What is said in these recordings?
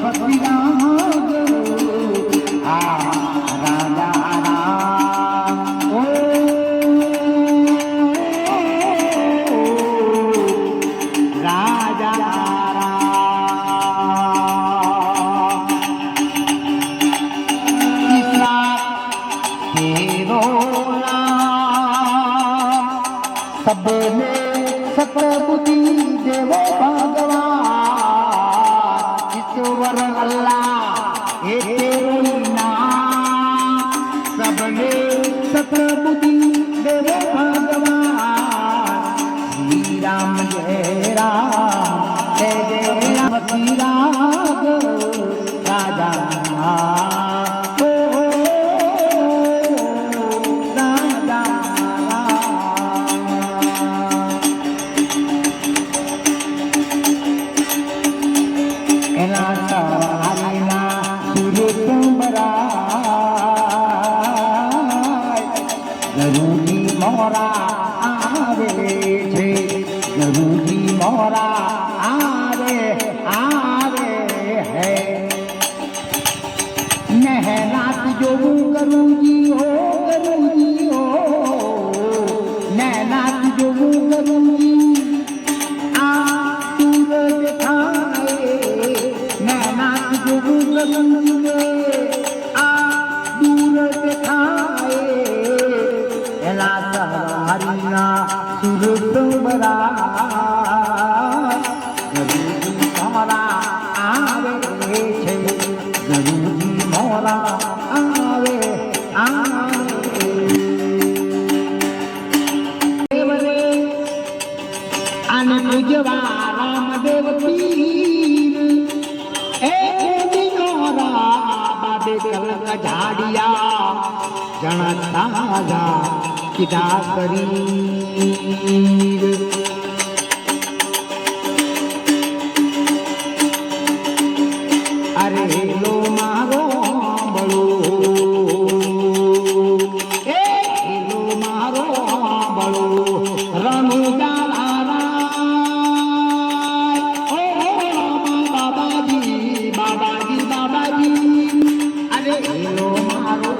ભક્તિ રાગ રાજા રામ ઓ રાજા રામ ઈશ્વર તેરો નામ सबने सकल बुद्धि देवो भगवान ईश्वर अल्लाह हे तेरो नाम सबने सकल बुद्धि देवो भगवान श्री राम जय राम श्री राग राजा મોરા આવે છે નરુજી મોરા આવે હે નહેરાત જોવું કરુજી હો નહેરાત જોવું કરુજી આ સૂરજ થાય નહેરાત જોવું કરુજી આ સૂરજ થાય હરિના સુરત બરા ગરુજી મોરા આવે છે ગરુજી મોરા આવે દેવરે આને પૂજવા રામદેવ પીર એ દિનોરા બાબે કલક ઝાડિયા જણ તાજા किदा शरीर अरे लो मारो बड़ो लो मारो बड़ो रणु बाबाजी अरे लो मारो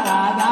રાજા